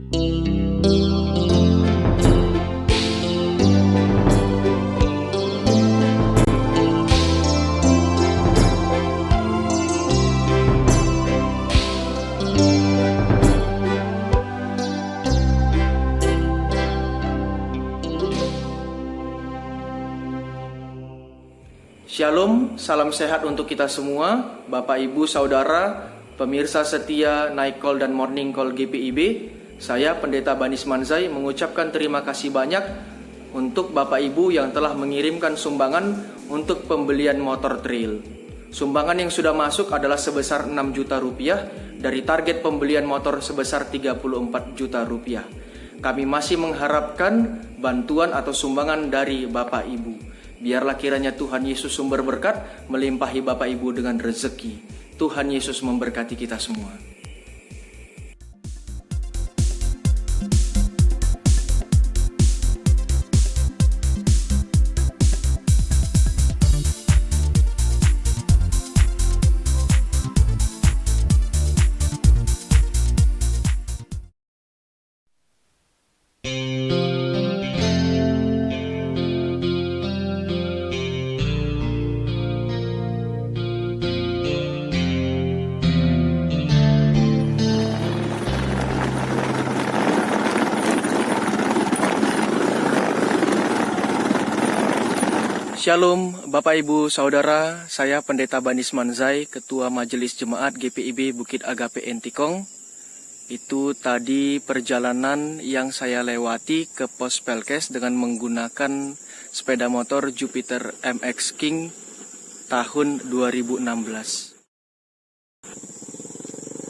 Shalom, salam sehat untuk kita semua, Bapak Ibu Saudara, pemirsa setia Night Call dan Morning Call GPIB. Saya Pendeta Banis Manzai mengucapkan terima kasih banyak untuk Bapak Ibu yang telah mengirimkan sumbangan untuk pembelian motor trail. Sumbangan yang sudah masuk adalah sebesar 6 juta rupiah dari target pembelian motor sebesar 34 juta rupiah. Kami masih mengharapkan bantuan atau sumbangan dari Bapak Ibu. Biarlah kiranya Tuhan Yesus sumber berkat melimpahi Bapak Ibu dengan rezeki. Tuhan Yesus memberkati kita semua. Shalom Bapak Ibu Saudara, saya Pendeta Banis Manzai, Ketua Majelis Jemaat GPIB Bukit Agape Entikong. Itu tadi perjalanan yang saya lewati ke pos Pelkes dengan menggunakan sepeda motor Jupiter MX King tahun 2016.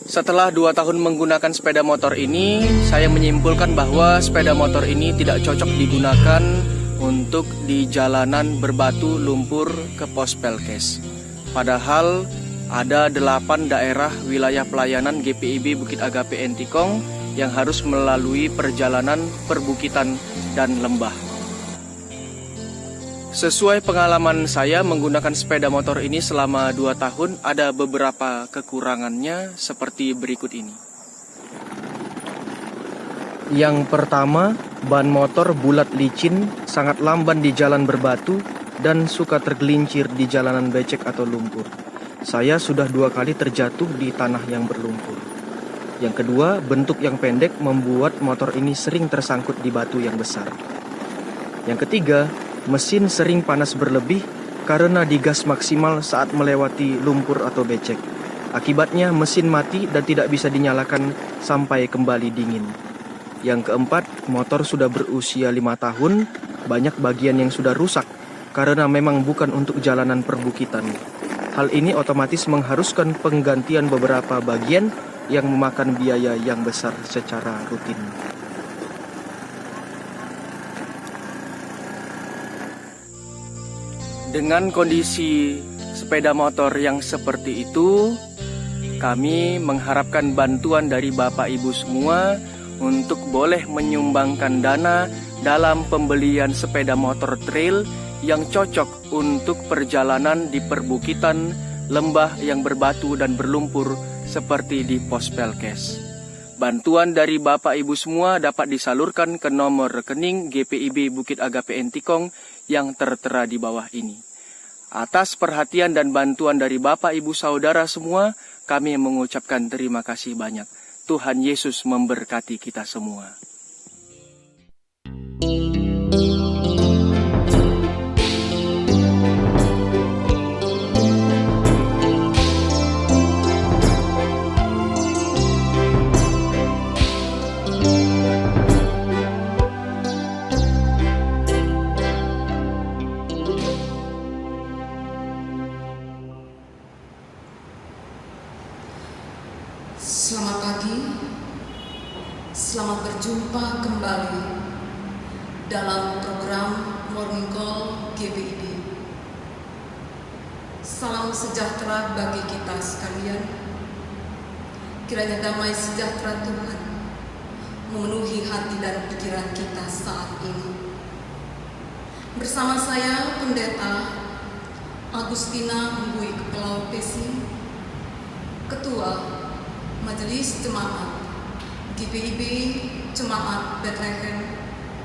Setelah 2 tahun menggunakan sepeda motor ini, saya menyimpulkan bahwa sepeda motor ini tidak cocok digunakan untuk di jalanan berbatu lumpur ke pos Pelkes. Padahal ada 8 daerah wilayah pelayanan GPIB Bukit Agape Entikong yang harus melalui perjalanan perbukitan dan lembah. Sesuai pengalaman saya menggunakan sepeda motor ini selama 2 tahun, ada beberapa kekurangannya seperti berikut ini. Yang pertama, ban motor bulat licin, sangat lamban di jalan berbatu, dan suka tergelincir di jalanan becek atau lumpur. Saya sudah 2 kali terjatuh di tanah yang berlumpur. Yang kedua, bentuk yang pendek membuat motor ini sering tersangkut di batu yang besar. Yang ketiga, mesin sering panas berlebih karena digas maksimal saat melewati lumpur atau becek. Akibatnya mesin mati dan tidak bisa dinyalakan sampai kembali dingin. Yang keempat, motor sudah berusia 5 tahun, banyak bagian yang sudah rusak karena memang bukan untuk jalanan perbukitan. Hal ini otomatis mengharuskan penggantian beberapa bagian yang memakan biaya yang besar secara rutin. Dengan kondisi sepeda motor yang seperti itu, kami mengharapkan bantuan dari Bapak Ibu semua untuk boleh menyumbangkan dana dalam pembelian sepeda motor trail yang cocok untuk perjalanan di perbukitan, lembah yang berbatu dan berlumpur seperti di pos Pelkes. Bantuan dari Bapak Ibu semua dapat disalurkan ke nomor rekening GPIB Bukit Agape Entikong yang tertera di bawah ini. Atas perhatian dan bantuan dari Bapak Ibu Saudara semua, kami mengucapkan terima kasih banyak. Tuhan Yesus memberkati kita semua. Selamat pagi, selamat berjumpa kembali dalam program Morning Call GPIB. Salam sejahtera bagi kita sekalian. Kiranya damai sejahtera Tuhan memenuhi hati dan pikiran kita saat ini. Bersama saya Pendeta Agustina Mbui Kepelau Pesi, Ketua Majelis Jemaat GPIB Jemaat Bethlehem,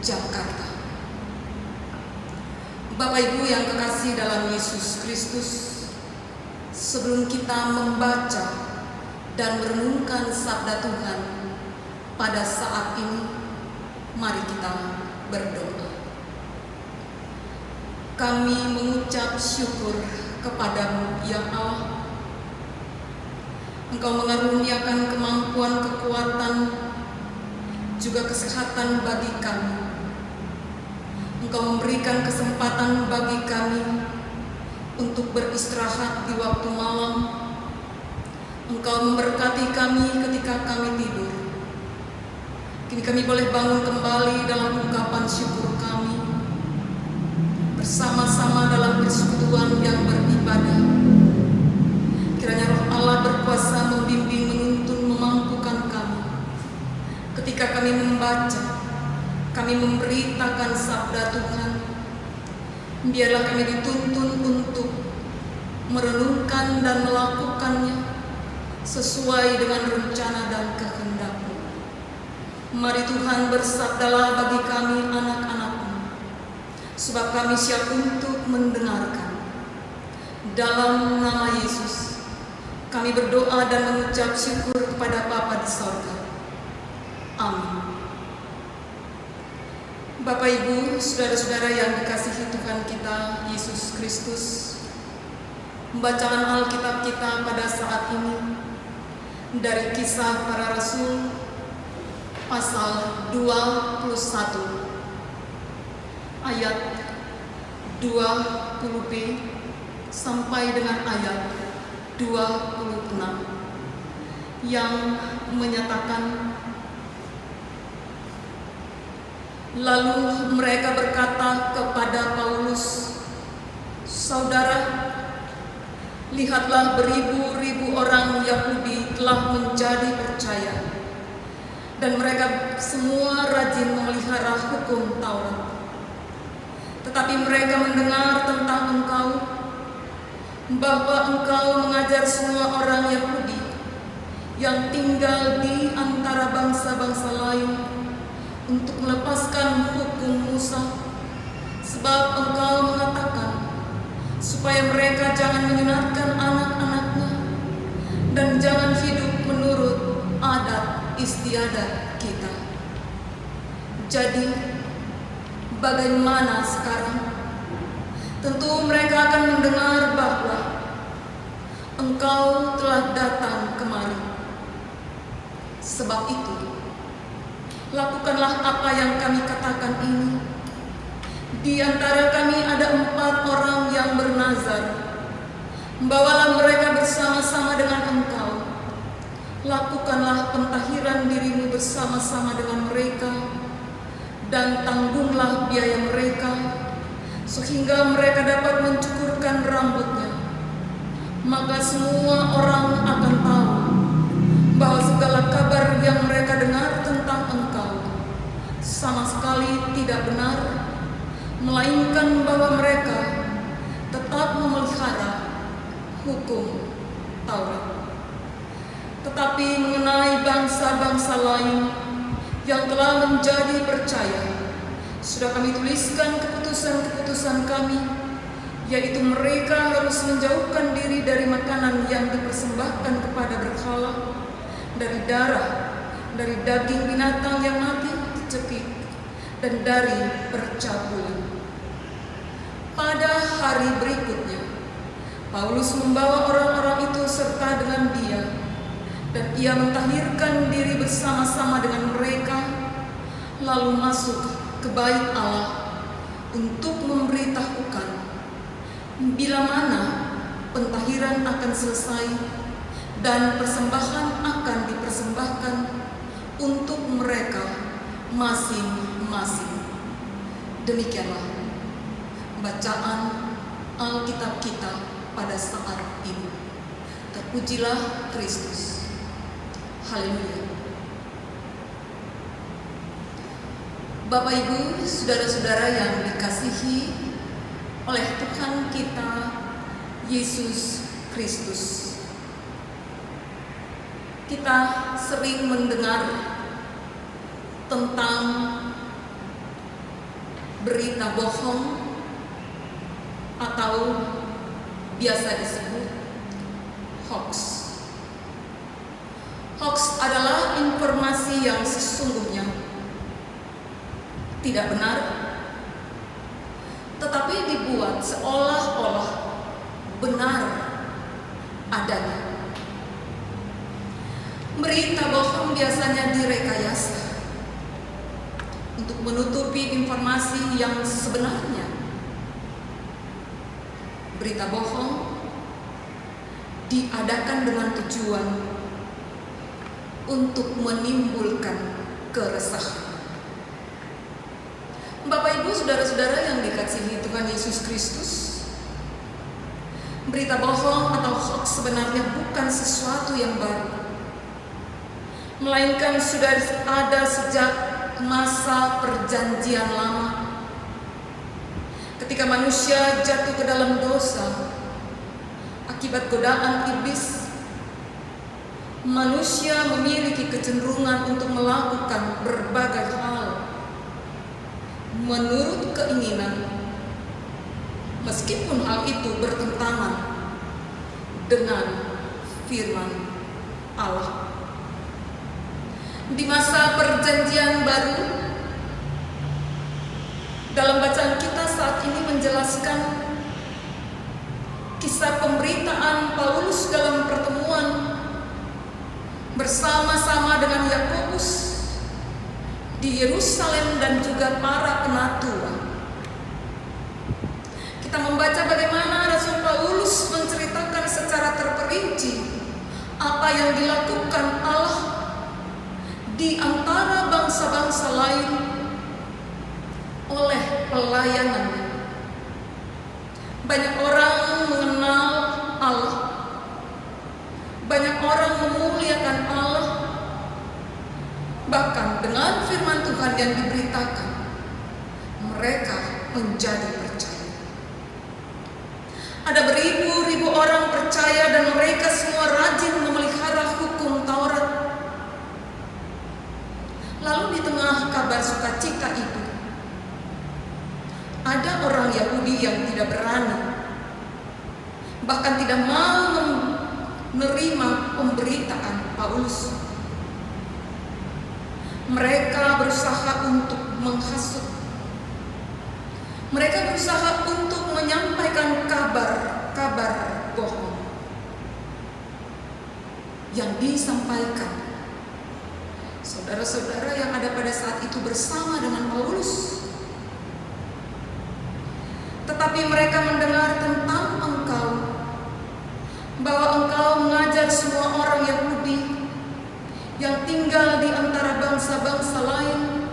Jakarta. Bapak Ibu yang kekasih dalam Yesus Kristus, sebelum kita membaca dan merenungkan sabda Tuhan pada saat ini, mari kita berdoa. Kami mengucap syukur kepadamu ya Allah. Engkau mengaruniakan kemampuan, kekuatan, juga kesehatan bagi kami. Engkau memberikan kesempatan bagi kami untuk beristirahat di waktu malam. Engkau memberkati kami ketika kami tidur. Kini kami boleh bangun kembali dalam ungkapan syukur kami, bersama-sama dalam persekutuan yang beribadah. Kiranya Roh Allah berkuasa membimbing, menuntun, memampukan kami. Ketika kami membaca, kami memberitakan sabda Tuhan, biarlah kami dituntun untuk merenungkan dan melakukannya sesuai dengan rencana dan kehendak-Mu. Mari Tuhan bersabdalah bagi kami anak-anak-Mu, sebab kami siap untuk mendengarkan. Dalam nama Yesus, kami berdoa dan mengucap syukur kepada Bapa di sorga. Amin. Bapak Ibu, saudara-saudara yang dikasihi Tuhan kita Yesus Kristus, pembacaan Alkitab kita pada saat ini dari Kisah Para Rasul pasal 21 ayat 20b sampai dengan ayat 26 yang menyatakan, lalu mereka berkata kepada Paulus, "Saudara, lihatlah beribu-ribu orang Yahudi telah menjadi percaya, dan mereka semua rajin memelihara hukum Taurat. Tetapi mereka mendengar tentang engkau, bahwa engkau mengajar semua orang Yahudi yang tinggal di antara bangsa-bangsa lain untuk melepaskan hukum Musa, sebab engkau mengatakan supaya mereka jangan menyunatkan anak-anaknya dan jangan hidup menurut adat istiadat kita. Jadi, bagaimana sekarang? Tentu mereka akan mendengar bahwa engkau telah datang kemari. Sebab itu, lakukanlah apa yang kami katakan ini. Di antara kami ada 4 orang yang bernazar. Bawalah mereka bersama-sama dengan engkau. Lakukanlah pentahiran dirimu bersama-sama dengan mereka, dan tanggunglah biaya mereka, sehingga mereka dapat mencukurkan rambutnya. Maka semua orang akan tahu bahwa segala kabar yang mereka dengar tentang engkau sama sekali tidak benar, melainkan bahwa mereka tetap memelihara hukum Taurat. Tetapi mengenai bangsa-bangsa lain yang telah menjadi percaya, sudah kami tuliskan keputusan-keputusan kami, yaitu mereka harus menjauhkan diri dari makanan yang dipersembahkan kepada berhala, dari darah, dari daging binatang yang mati dicekik, dan dari percabulan. Pada hari berikutnya, Paulus membawa orang-orang itu serta dengan dia, dan ia mentahirkan diri bersama-sama dengan mereka, lalu masuk ke bait Allah untuk memberitahukan bila mana pentahiran akan selesai dan persembahan akan dipersembahkan untuk mereka masing-masing. Demikianlah bacaan Alkitab kita pada saat ini. Terpujilah Kristus. Haleluya. Bapak Ibu, saudara-saudara yang dikasihi oleh Tuhan kita Yesus Kristus. Kita sering mendengar tentang berita bohong atau biasa disebut hoax. Hoax adalah informasi yang sesungguhnya tidak benar, tetapi dibuat seolah-olah benar adanya. Berita bohong biasanya direkayasa untuk menutupi informasi yang sebenarnya. Berita bohong diadakan dengan tujuan untuk menimbulkan keresahan. Bapak, Ibu, saudara-saudara yang dikasihi Tuhan Yesus Kristus, berita bohong atau hoax sebenarnya bukan sesuatu yang baru, melainkan sudah ada sejak masa perjanjian lama. Ketika manusia jatuh ke dalam dosa akibat godaan iblis, manusia memiliki kecenderungan untuk melakukan berbagai hal menurut keinginan, meskipun hal itu bertentangan dengan firman Allah. Di masa perjanjian baru, dalam bacaan kita saat ini menjelaskan kisah pemberitaan Paulus dalam pertemuan bersama-sama dengan Yakobus di Yerusalem dan juga para penatua. Kita membaca bagaimana Rasul Paulus menceritakan secara terperinci apa yang dilakukan Allah di antara bangsa-bangsa lain oleh pelayanannya. Banyak orang mengenal Allah, banyak orang memuliakan Allah. Bahkan dengan firman Tuhan yang diberitakan, mereka menjadi percaya. Ada beribu-ribu orang percaya dan mereka semua rajin memelihara hukum Taurat. Lalu di tengah kabar sukacita itu, ada orang Yahudi yang tidak berani, bahkan tidak mau menerima pemberitaan Paulus. Mereka berusaha untuk menghasut. Mereka berusaha untuk menyampaikan kabar bohong yang disampaikan saudara-saudara yang ada pada saat itu bersama dengan Paulus. Tetapi mereka mendengar tentang engkau, bahwa engkau mengajar semua orang Yahudi yang tinggal di antara bangsa-bangsa lain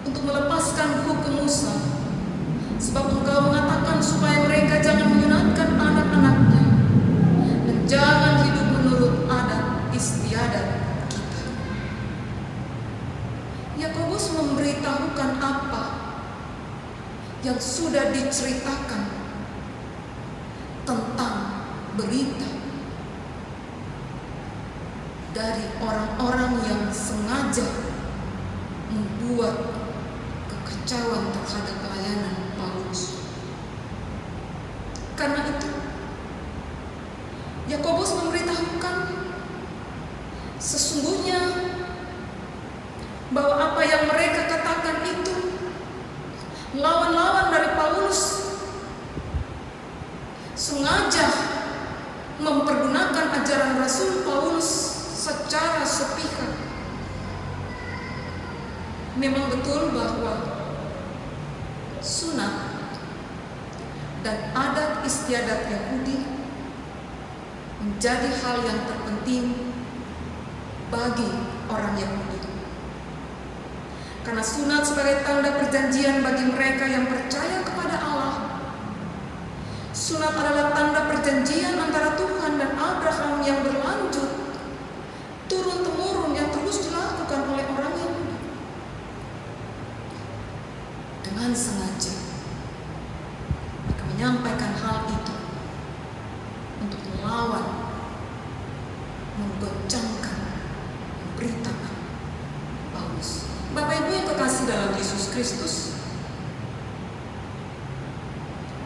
untuk melepaskan hukum Musa, sebab engkau mengatakan supaya mereka jangan menyunatkan anak-anaknya dan jangan hidup menurut adat istiadat kita. Yakobus memberitahukan apa yang sudah diceritakan tentang berita dari orang-orang yang sengaja membuat kekacauan terhadap pelayanan Paulus. Karena itu, Yakobus memberitahukan sesungguhnya bahwa apa yang mereka katakan itu lawan-lawan dari Paulus, sengaja mempergunakan ajaran Rasul Paulus secara sepihak. Memang betul bahwa sunat dan adat istiadat Yahudi menjadi hal yang terpenting bagi orang Yahudi. Karena sunat sebagai tanda perjanjian bagi mereka yang percaya kepada Allah. Sunat adalah tanda perjanjian antara Tuhan dan Abraham yang berlanjut turun-temurun yang terus dilakukan oleh orang Yahudi. Dengan sengaja mereka menyampaikan hal itu untuk melawan, menggoncangkan, memberitakan Paulus. Bapak terkasih dalam Yesus Kristus,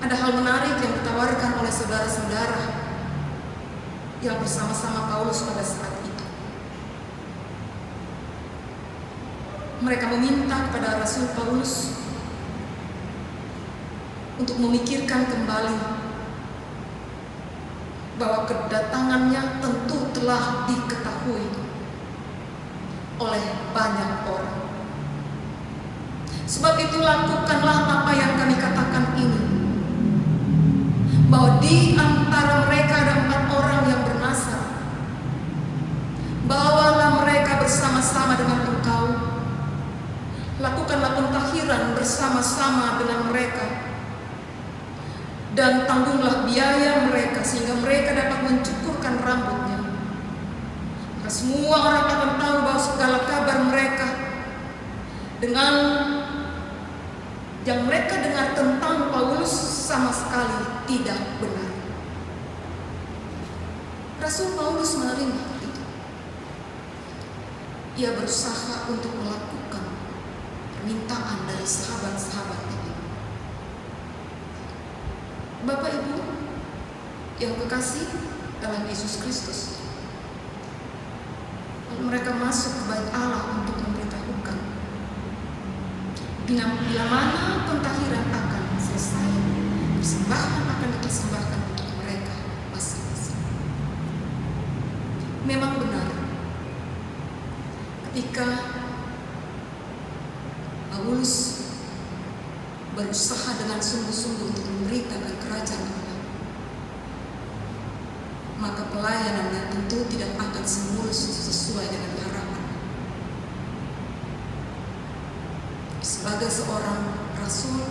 ada hal menarik yang ditawarkan oleh saudara-saudara yang bersama-sama Paulus pada saat itu. Mereka meminta kepada Rasul Paulus untuk memikirkan kembali bahwa kedatangannya tentu telah diketahui oleh banyak orang. Sebab itu lakukanlah apa yang kami katakan ini, bahwa di antara mereka ada 4 orang yang bernasar. Bawalah mereka bersama-sama dengan engkau, lakukanlah pentahiran bersama-sama dengan mereka, dan tanggunglah biaya mereka sehingga mereka dapat mencukurkan rambutnya. Maka semua orang akan tahu bahwa segala kabar mereka dengan yang mereka dengar tentang Paulus sama sekali tidak benar. Rasul Paulus menerima itu. Ia berusaha untuk melakukan permintaan dari sahabat-sahabat ini. Bapak Ibu yang kekasih dalam Yesus Kristus, mereka masuk ke bait Allah untuk memberitahukan bila mana pentahiran akan selesai, persembahan akan dipersembahkan untuk mereka masing-masing. Memang benar, ketika Paulus berusaha dengan sungguh-sungguh untuk memberitakan kerajaan Allah, maka pelayanannya tentu tidak akan semulus sesuai dengan harapan. Sebagai seorang rasul,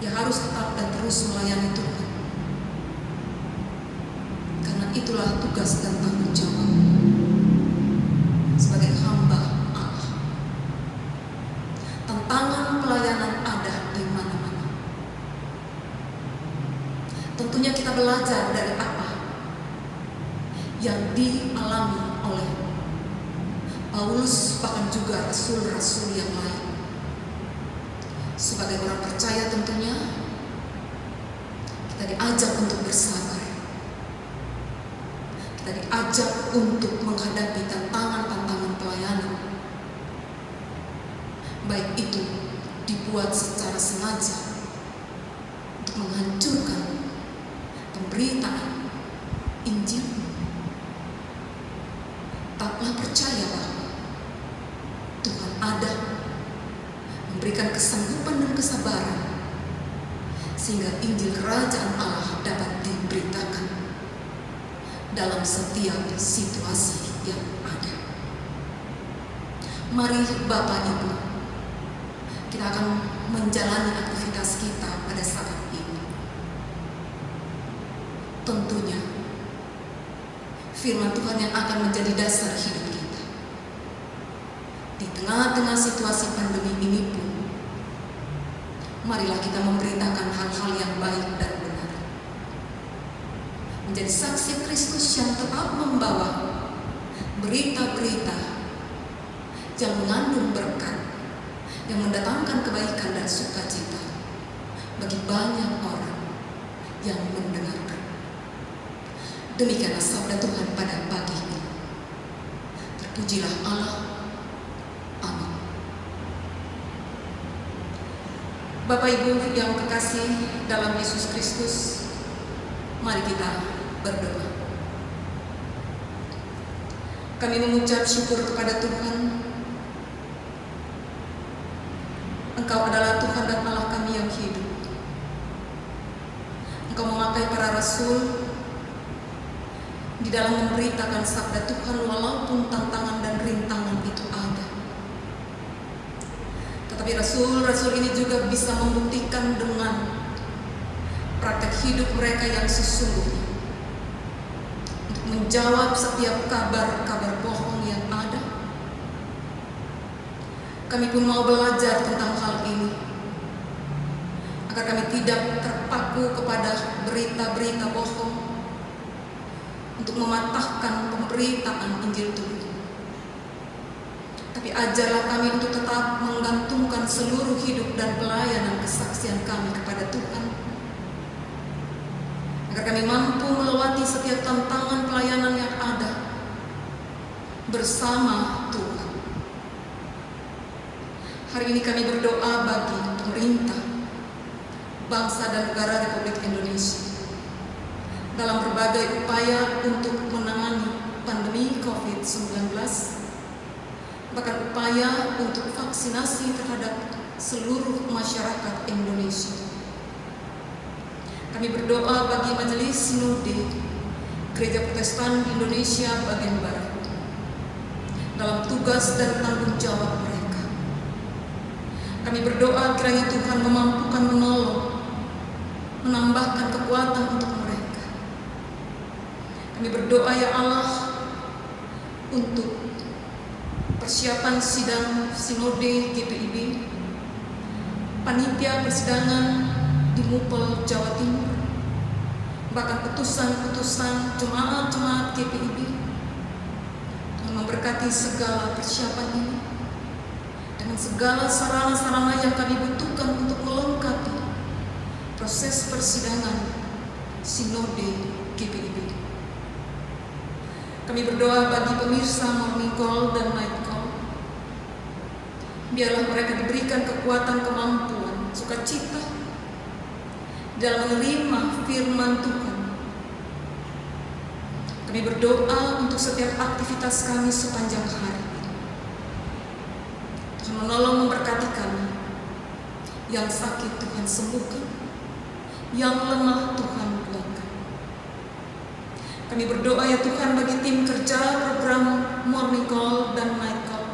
ia harus tetap dan terus melayani Tuhan, karena itulah tugas dan tanggung jawab sebagai hamba Allah. Tantangan pelayanan ada di mana-mana. Tentunya kita belajar dari apa yang dialami oleh Paulus, bahkan juga rasul-rasul yang lain. Sebagai orang percaya tentunya kita diajak untuk bersabar. Kita diajak untuk menghadapi tantangan-tantangan pelayanan, baik itu dibuat secara sengaja untuk menghancurkan pemberitaan Injil. Tetaplah percaya bahwa Tuhan ada, memberikan kesanggupan dan kesabaran sehingga Injil Kerajaan Allah dapat diberitakan dalam setiap situasi yang ada. Mari Bapak Ibu, kita akan menjalani aktivitas kita pada saat ini. Tentunya firman Tuhan yang akan menjadi dasar hidup kita. Di tengah-tengah situasi pandemi ini pun, marilah kita memberitakan hal-hal yang baik dan benar. Menjadi saksi Kristus yang tetap membawa berita-berita yang mengandung berkat, yang mendatangkan kebaikan dan sukacita bagi banyak orang yang mendengarkan. Demikianlah sabda Tuhan pada pagi ini. Terpujilah Allah. Amin. Bapak Ibu yang kekasih dalam Yesus Kristus, mari kita berdoa. Kami mengucap syukur kepada Tuhan. Engkau adalah Tuhan dan Allah kami yang hidup. Engkau memakai para rasul di dalam memberitakan sabda Tuhan walaupun tantangan dan rintangan itu ada. Tetapi rasul-rasul ini juga bisa membuktikan dengan praktek hidup mereka yang sesungguhnya untuk menjawab setiap kabar-kabar bohong yang ada. Kami pun mau belajar tentang hal ini agar kami tidak terpaku kepada berita-berita bohong untuk mematahkan pemberitaan Injil Tuhan. Tapi Tapi ajarlah kami untuk tetap menggantungkan seluruh hidup dan pelayanan kesaksian kami kepada Tuhan, agar kami mampu melewati setiap tantangan pelayanan yang ada bersama Tuhan. Hari ini kami berdoa bagi pemerintah, bangsa dan negara Republik Indonesia dalam berbagai upaya untuk menangani pandemi COVID-19, bahkan upaya untuk vaksinasi terhadap seluruh masyarakat Indonesia. Kami berdoa bagi Majelis Sinode Gereja Protestan di Indonesia bagian Barat dalam tugas dan tanggung jawab mereka. Kami berdoa kiranya Tuhan memampukan menolong, menambahkan kekuatan untuk mereka. Kami berdoa ya Allah untuk persiapan sidang Sinode GPIB, panitia persidangan di Mupel, Jawa Timur, bahkan putusan-putusan jemaat-jemaat GPIB. Tuhan memberkati segala persiapan ini dengan segala sarana-sarana yang kami butuhkan untuk melengkapi proses persidangan Sinode GPIB. Kami berdoa bagi pemirsa Morning Call dan Night Call. Biarlah mereka diberikan kekuatan, kemampuan, sukacita dalam menerima firman Tuhan. Kami berdoa untuk setiap aktivitas kami sepanjang hari ini. Tuhan menolong memberkati kami. Yang sakit Tuhan sembuhkan, yang lemah Tuhan kuatkan. Kami berdoa ya Tuhan bagi tim kerja program Morning Call dan Night Call,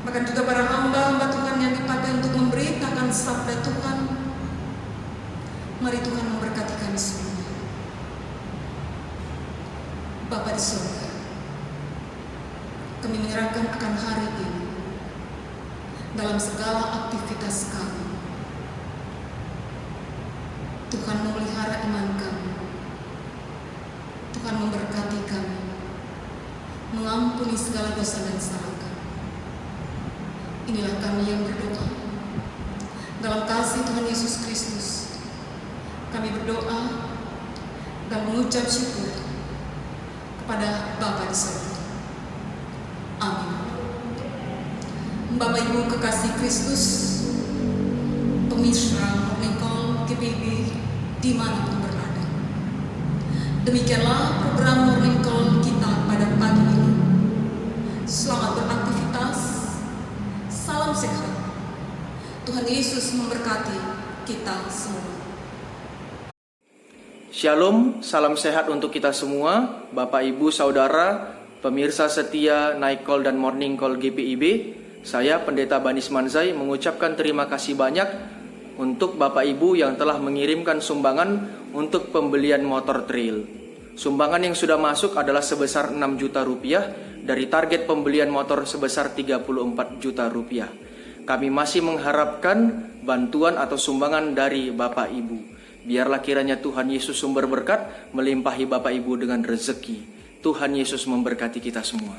bahkan juga para hamba-hamba Tuhan yang dipakai untuk memberitakan sabda Tuhan. Mari Tuhan memberkati kami semua. Bapa di surga, kami menyerahkan akan hari ini dalam segala aktivitas kami. Tuhan memelihara iman kami, Tuhan memberkati kami, mengampuni segala dosa dan salah kami. Inilah kami yang berdoa dalam kasih Tuhan Yesus Kristus. Kami berdoa dan mengucap syukur kepada Bapa di surga. Amin. Bapak Ibu kekasih Kristus, pemirsa Morning Call GPIB dimanapun berada, demikianlah program Morning Call kita pada pagi ini. Selamat beraktivitas, salam sehat. Tuhan Yesus memberkati kita semua. Shalom, salam sehat untuk kita semua, Bapak Ibu Saudara, pemirsa setia Night Call dan Morning Call GPIB. Saya Pendeta Banis Manzai mengucapkan terima kasih banyak untuk Bapak Ibu yang telah mengirimkan sumbangan untuk pembelian motor trail. Sumbangan yang sudah masuk adalah sebesar 6 juta rupiah dari target pembelian motor sebesar 34 juta rupiah. Kami masih mengharapkan bantuan atau sumbangan dari Bapak Ibu. Biarlah kiranya Tuhan Yesus sumber berkat melimpahi Bapak Ibu dengan rezeki. Tuhan Yesus memberkati kita semua.